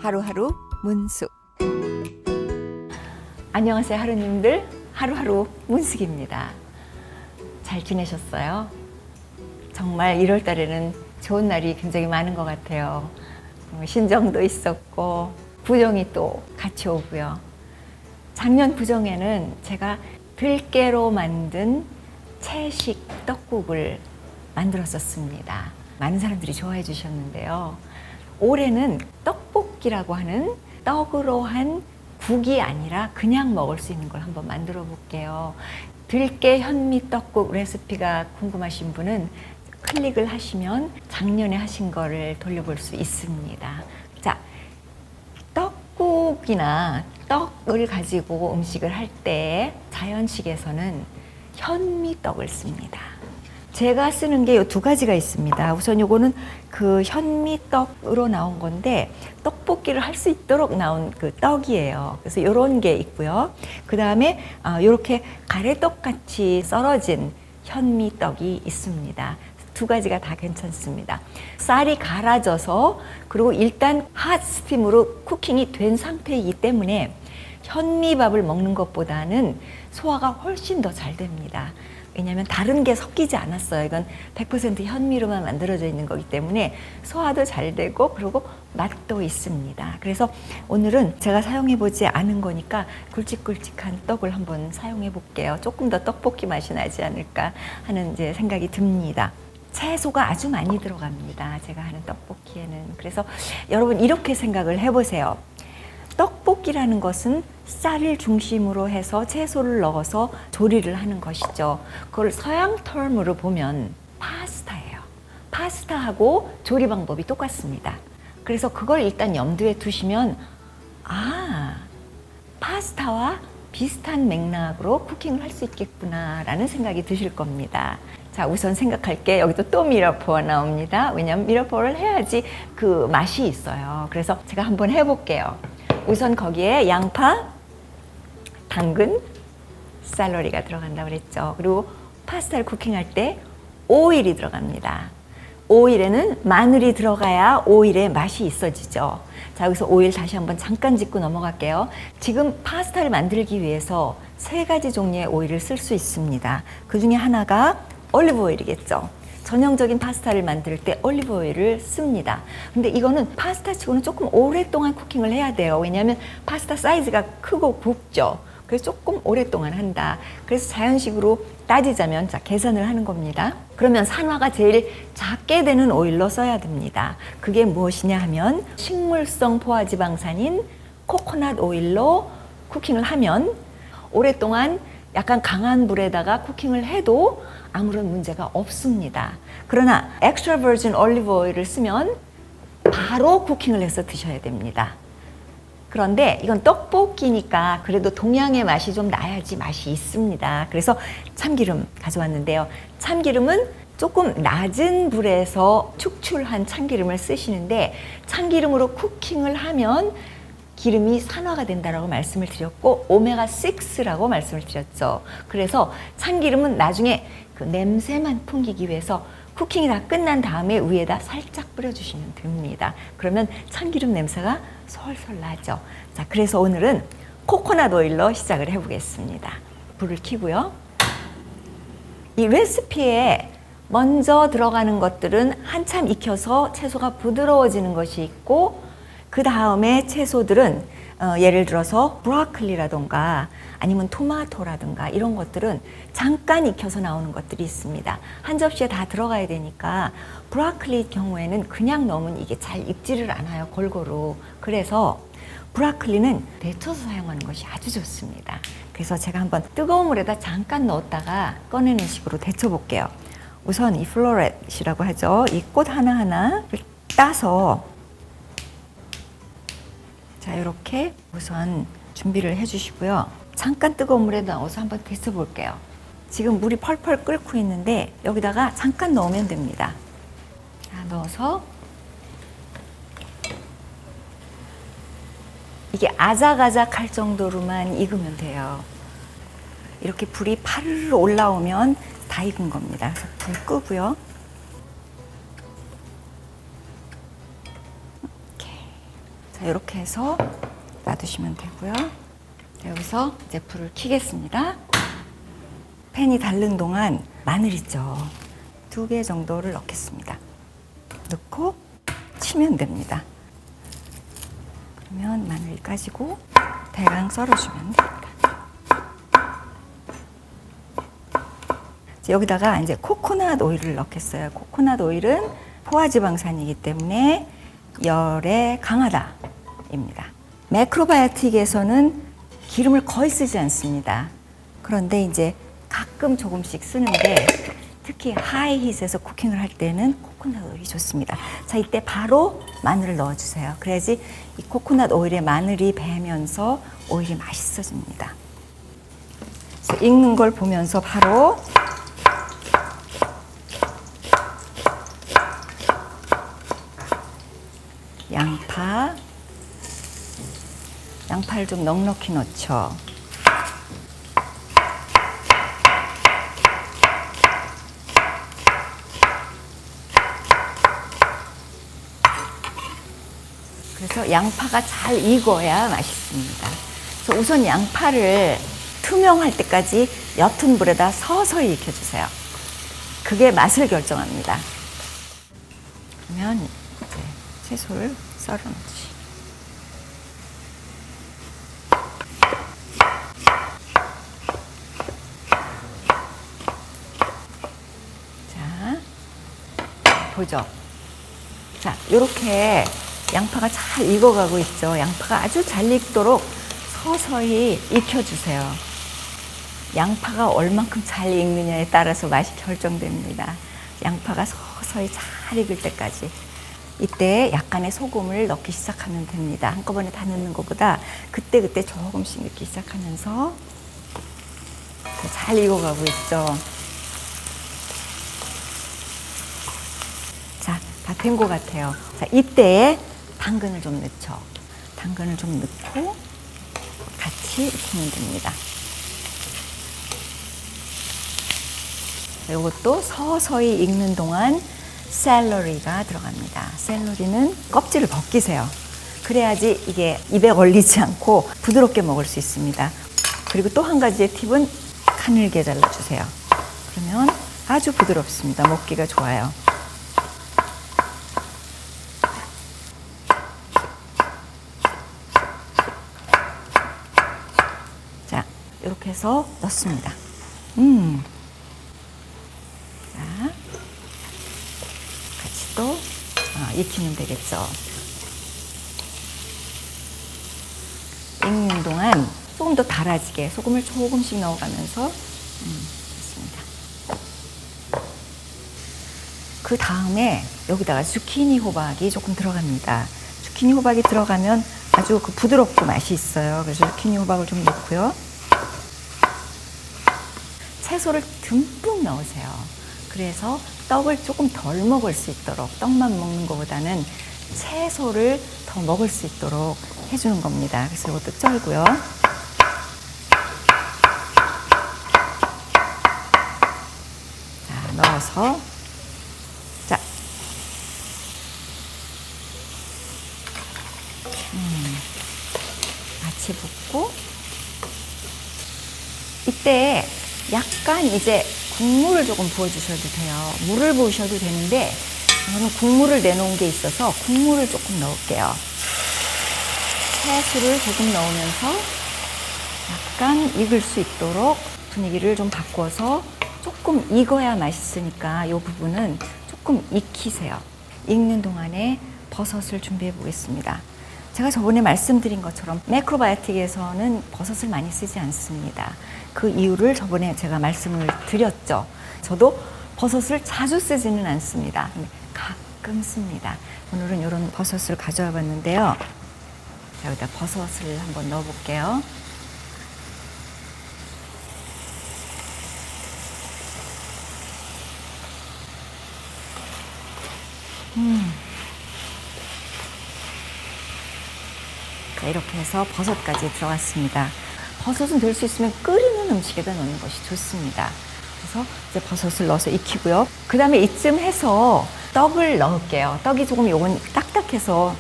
하루하루 문숙. 안녕하세요 하루님들, 하루하루 문숙입니다. 잘 지내셨어요? 정말 1월 달에는 좋은 날이 굉장히 많은 것 같아요. 신정도 있었고 부정이 또 같이 오고요. 작년 부정에는 제가 들깨로 만든 채식 떡국을 만들었었습니다. 많은 사람들이 좋아해 주셨는데요. 올해는 떡볶이라고 하는 떡으로 한 국이 아니라 그냥 먹을 수 있는 걸 한번 만들어 볼게요. 들깨 현미 떡국 레시피가 궁금하신 분은 클릭을 하시면 작년에 하신 거를 돌려볼 수 있습니다. 자, 떡국이나 떡을 가지고 음식을 할 때 자연식에서는 현미떡을 씁니다. 제가 쓰는 게 이 두 가지가 있습니다. 우선 요거는 그 현미떡으로 나온 건데 떡볶이를 할 수 있도록 나온 그 떡이에요. 그래서 이런 게 있고요. 그 다음에 이렇게 가래떡 같이 썰어진 현미떡이 있습니다. 두 가지가 다 괜찮습니다. 쌀이 갈아져서 그리고 일단 핫 스팀으로 쿠킹이 된 상태이기 때문에 현미밥을 먹는 것보다는 소화가 훨씬 더 잘 됩니다. 왜냐하면 다른 게 섞이지 않았어요. 이건 100% 현미로만 만들어져 있는 거기 때문에 소화도 잘 되고 그리고 맛도 있습니다. 그래서 오늘은 제가 사용해 보지 않은 거니까 굵직굵직한 떡을 한번 사용해 볼게요. 조금 더 떡볶이 맛이 나지 않을까 하는 이제 생각이 듭니다. 채소가 아주 많이 들어갑니다. 제가 하는 떡볶이에는. 그래서 여러분 이렇게 생각을 해보세요. 떡볶이라는 것은 쌀을 중심으로 해서 채소를 넣어서 조리를 하는 것이죠. 그걸 서양 term으로 보면 파스타예요. 파스타하고 조리 방법이 똑같습니다. 그래서 그걸 일단 염두에 두시면 파스타와 비슷한 맥락으로 쿠킹을 할 수 있겠구나 라는 생각이 드실 겁니다. 자, 우선 생각할 게 여기도 또 미러포가 나옵니다. 왜냐하면 미러포를 해야지 그 맛이 있어요. 그래서 제가 한번 해볼게요. 우선 거기에 양파, 당근, 샐러리가 들어간다고 그랬죠. 그리고 파스타를 쿠킹할 때 오일이 들어갑니다. 오일에는 마늘이 들어가야 오일의 맛이 있어지죠. 자, 여기서 오일 다시 한번 잠깐 짚고 넘어갈게요. 지금 파스타를 만들기 위해서 3가지 종류의 오일을 쓸 수 있습니다. 그 중에 하나가 올리브 오일이겠죠. 전형적인 파스타를 만들 때 올리브 오일을 씁니다. 근데 이거는 파스타 치고는 조금 오랫동안 쿠킹을 해야 돼요. 왜냐하면 파스타 사이즈가 크고 굵죠. 그래서 조금 오랫동안 한다. 그래서 자연식으로 따지자면 자, 계산을 하는 겁니다. 그러면 산화가 제일 작게 되는 오일로 써야 됩니다. 그게 무엇이냐 하면 식물성 포화지방산인 코코넛 오일로 쿠킹을 하면 오랫동안 약간 강한 불에다가 쿠킹을 해도 아무런 문제가 없습니다. 그러나 엑스트라 버진 올리브 오일을 쓰면 바로 쿠킹을 해서 드셔야 됩니다. 그런데 이건 떡볶이니까 그래도 동양의 맛이 좀 나야지 맛이 있습니다. 그래서 참기름 가져왔는데요. 참기름은 조금 낮은 불에서 축출한 참기름을 쓰시는데 참기름으로 쿠킹을 하면 기름이 산화가 된다라고 말씀을 드렸고 오메가6라고 말씀을 드렸죠. 그래서 참기름은 나중에 그 냄새만 풍기기 위해서 쿠킹이 다 끝난 다음에 위에다 살짝 뿌려주시면 됩니다. 그러면 참기름 냄새가 솔솔 나죠. 자, 그래서 오늘은 코코넛 오일로 시작을 해보겠습니다. 불을 켜고요. 이 레시피에 먼저 들어가는 것들은 한참 익혀서 채소가 부드러워지는 것이 있고 그 다음에 채소들은 예를 들어서 브로콜리라던가 아니면 토마토라든가 이런 것들은 잠깐 익혀서 나오는 것들이 있습니다. 한 접시에 다 들어가야 되니까 브로콜리 경우에는 그냥 넣으면 이게 잘 익지를 않아요. 골고루. 그래서 브로콜리는 데쳐서 사용하는 것이 아주 좋습니다. 그래서 제가 한번 뜨거운 물에다 잠깐 넣었다가 꺼내는 식으로 데쳐 볼게요. 우선 이 플로렛이라고 하죠. 이 꽃 하나하나를 따서 자, 이렇게 우선 준비를 해주시고요. 잠깐 뜨거운 물에 넣어서 한번 데쳐 볼게요. 지금 물이 펄펄 끓고 있는데 여기다가 잠깐 넣으면 됩니다. 자, 넣어서 이게 아작아작할 정도로만 익으면 돼요. 이렇게 불이 파르르 올라오면 다 익은 겁니다. 그래서 불 끄고요. 자, 이렇게 해서 놔두시면 되고요. 자, 여기서 이제 불을 켜겠습니다. 팬이 닳는 동안 마늘 있죠. 2개 정도를 넣겠습니다. 넣고 치면 됩니다. 그러면 마늘이 까지고 대강 썰어주면 됩니다. 여기다가 이제 코코넛 오일을 넣겠어요. 코코넛 오일은 포화지방산이기 때문에 열에 강하다입니다. 매크로바이오틱에서는 기름을 거의 쓰지 않습니다. 그런데 이제 가끔 조금씩 쓰는데 특히 하이힛에서 쿠킹을 할 때는 코코넛 오일이 좋습니다. 자, 이때 바로 마늘을 넣어주세요. 그래야지 이 코코넛 오일에 마늘이 배면서 오일이 맛있어집니다. 그래서 익는 걸 보면서 바로 양파를 좀 넉넉히 넣죠. 그래서 양파가 잘 익어야 맛있습니다. 그래서 우선 양파를 투명할 때까지 옅은 불에다 서서히 익혀주세요. 그게 맛을 결정합니다. 그러면 이제 채소를 썰어놓지. 자, 보죠. 자, 요렇게 양파가 잘 익어가고 있죠. 양파가 아주 잘 익도록 서서히 익혀주세요. 양파가 얼만큼 잘 익느냐에 따라서 맛이 결정됩니다. 양파가 서서히 잘 익을 때까지. 이때 약간의 소금을 넣기 시작하면 됩니다. 한꺼번에 다 넣는 것보다 그때그때 조금씩 넣기 시작하면서 잘 익어가고 있죠. 자, 다 된 것 같아요. 자, 이때에 당근을 좀 넣죠. 당근을 좀 넣고 같이 익히면 됩니다. 이것도 서서히 익는 동안 샐러리가 들어갑니다. 샐러리는 껍질을 벗기세요. 그래야지 이게 입에 걸리지 않고 부드럽게 먹을 수 있습니다. 그리고 또 한 가지의 팁은 가늘게 잘라주세요. 그러면 아주 부드럽습니다. 먹기가 좋아요. 자, 이렇게 해서 넣습니다. 자, 같이 또 익히면 되겠죠. 익는 동안 조금 더 달아지게 소금을 조금씩 넣어가면서 됐습니다. 그 다음에 여기다가 zucchini 호박이 조금 들어갑니다. zucchini 호박이 들어가면 아주 그 부드럽고 맛이 있어요. 그래서 zucchini 호박을 좀 넣고요. 채소를 듬뿍 넣으세요. 그래서 떡을 조금 덜 먹을 수 있도록, 떡만 먹는 것보다는 채소를 더 먹을 수 있도록 해주는 겁니다. 그래서 이것도 썰고요. 자, 넣어서 자, 같이 붓고 이때 약간 이제 국물을 조금 부어주셔도 돼요. 물을 부으셔도 되는데 저는 국물을 내놓은 게 있어서 국물을 조금 넣을게요. 채소를 조금 넣으면서 약간 익을 수 있도록 분위기를 좀 바꿔서 조금 익어야 맛있으니까 이 부분은 조금 익히세요. 익는 동안에 버섯을 준비해 보겠습니다. 제가 저번에 말씀드린 것처럼 매크로바이오틱에서는 버섯을 많이 쓰지 않습니다. 그 이유를 저번에 제가 말씀을 드렸죠. 저도 버섯을 자주 쓰지는 않습니다. 가끔 씁니다. 오늘은 이런 버섯을 가져와 봤는데요. 자, 여기다 버섯을 한번 넣어 볼게요. 자, 이렇게 해서 버섯까지 들어갔습니다. 버섯은 될 수 있으면 끓이는 음식에다 넣는 것이 좋습니다. 그래서 이제 버섯을 넣어서 익히고요. 그 다음에 이쯤 해서 떡을 넣을게요. 떡이 조금 요건 딱딱해서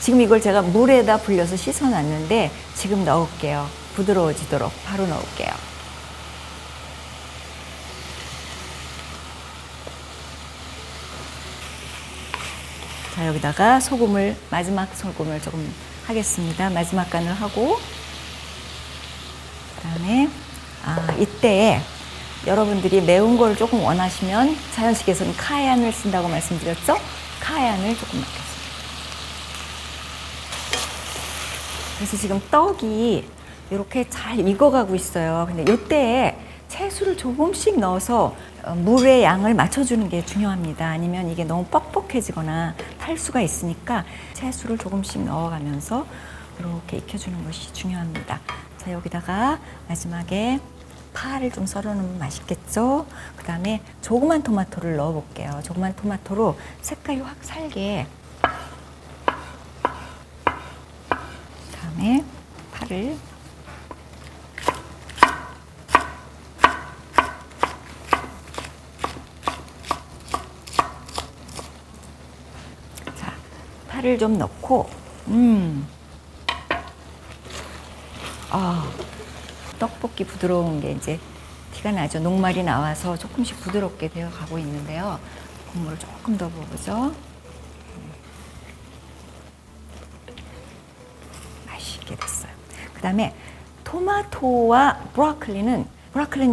지금 이걸 제가 물에다 불려서 씻어놨는데 지금 넣을게요. 부드러워지도록 바로 넣을게요. 자, 여기다가 마지막 소금을 조금 하겠습니다. 마지막 간을 하고, 그 다음에, 이때 여러분들이 매운 걸 조금 원하시면 자연식에서는 카얀을 쓴다고 말씀드렸죠? 카얀을 조금 넣겠습니다. 그래서 지금 떡이 이렇게 잘 익어가고 있어요. 근데 이때에 채소를 조금씩 넣어서 물의 양을 맞춰주는 게 중요합니다. 아니면 이게 너무 뻑뻑해지거나 탈 수가 있으니까 채소를 조금씩 넣어가면서 이렇게 익혀주는 것이 중요합니다. 자, 여기다가 마지막에 파를 좀 썰어 놓으면 맛있겠죠? 그 다음에 조그만 토마토를 넣어 볼게요. 조그만 토마토로 색깔이 확 살게. 그 다음에 파를 파를 좀 넣고, 떡볶이 부드러운 게 이제 티가 나죠. 녹말이 나와서 조금씩 부드럽게 되어 가고 있는데요. 국물을 조금 더 부어보죠. 맛있게 됐어요. 그 다음에 토마토와 브로콜리는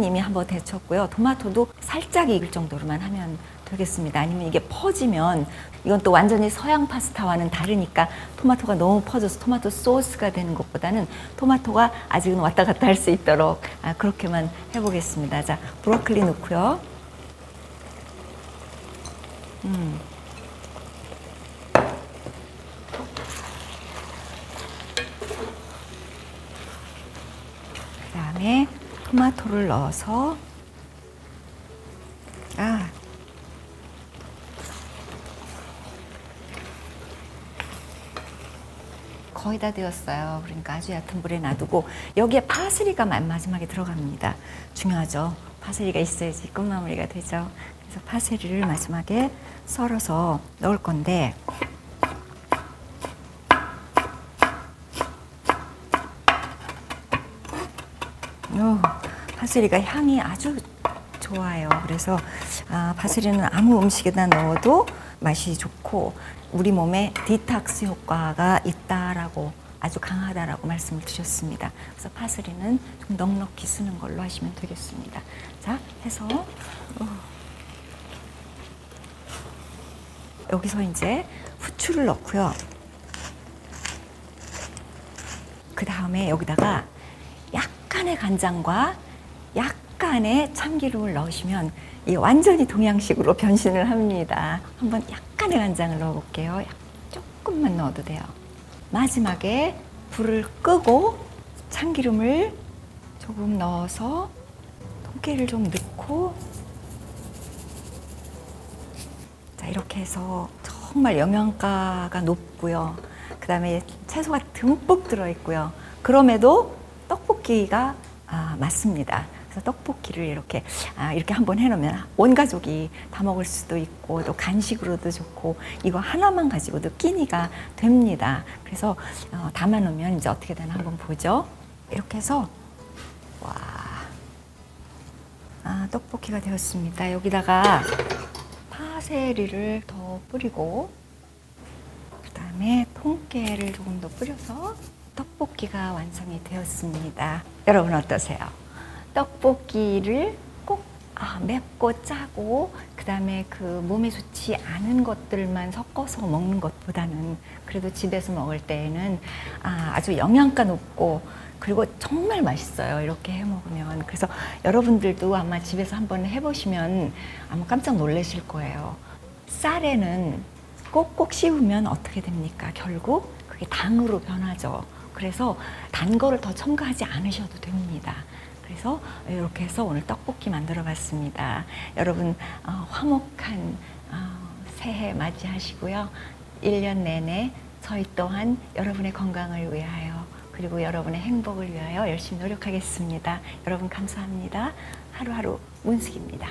이미 한번 데쳤고요. 토마토도 살짝 익을 정도로만 하면 되겠습니다. 아니면 이게 퍼지면 이건 또 완전히 서양 파스타와는 다르니까 토마토가 너무 퍼져서 토마토 소스가 되는 것보다는 토마토가 아직은 왔다 갔다 할 수 있도록 그렇게만 해보겠습니다. 자, 브로콜리 넣고요. 그 다음에 토마토를 넣어서 거의 다 되었어요. 그러니까 아주 얕은 불에 놔두고 여기에 파슬리가 마지막에 들어갑니다. 중요하죠. 파슬리가 있어야지 끝마무리가 되죠. 그래서 파슬리를 마지막에 썰어서 넣을 건데 파슬리가 향이 아주 좋아요. 그래서 파슬리는 아무 음식에다 넣어도 맛이 좋고 우리 몸에 디톡스 효과가 있다라고 아주 강하다라고 말씀을 드렸습니다. 그래서 파슬리는 좀 넉넉히 쓰는 걸로 하시면 되겠습니다. 자, 해서 여기서 이제 후추를 넣고요. 그 다음에 여기다가 약간의 간장과 약간의 참기름을 넣으시면 이게 완전히 동양식으로 변신을 합니다. 한번 약간의 간장을 넣어볼게요. 조금만 넣어도 돼요. 마지막에 불을 끄고 참기름을 조금 넣어서 통깨를 좀 넣고 자, 이렇게 해서 정말 영양가가 높고요. 그 다음에 채소가 듬뿍 들어있고요. 그럼에도 떡볶이가 맞습니다. 그래서 떡볶이를 이렇게 한번 해놓으면 온 가족이 다 먹을 수도 있고 또 간식으로도 좋고 이거 하나만 가지고도 끼니가 됩니다. 그래서 담아놓으면 이제 어떻게 되나 한번 보죠. 이렇게 해서 떡볶이가 되었습니다. 여기다가 파세리를 더 뿌리고 그 다음에 통깨를 조금 더 뿌려서 떡볶이가 완성이 되었습니다. 여러분 어떠세요? 떡볶이를 꼭 맵고 짜고 그 다음에 그 몸에 좋지 않은 것들만 섞어서 먹는 것보다는 그래도 집에서 먹을 때에는 아주 영양가 높고 그리고 정말 맛있어요. 이렇게 해 먹으면. 그래서 여러분들도 아마 집에서 한번 해보시면 아마 깜짝 놀라실 거예요. 쌀에는 꼭꼭 씹으면 어떻게 됩니까? 결국 그게 당으로 변하죠. 그래서 단 거를 더 첨가하지 않으셔도 됩니다. 그래서 이렇게 해서 오늘 떡볶이 만들어 봤습니다. 여러분 화목한 새해 맞이하시고요. 1년 내내 저희 또한 여러분의 건강을 위하여 그리고 여러분의 행복을 위하여 열심히 노력하겠습니다. 여러분 감사합니다. 하루하루 문숙입니다.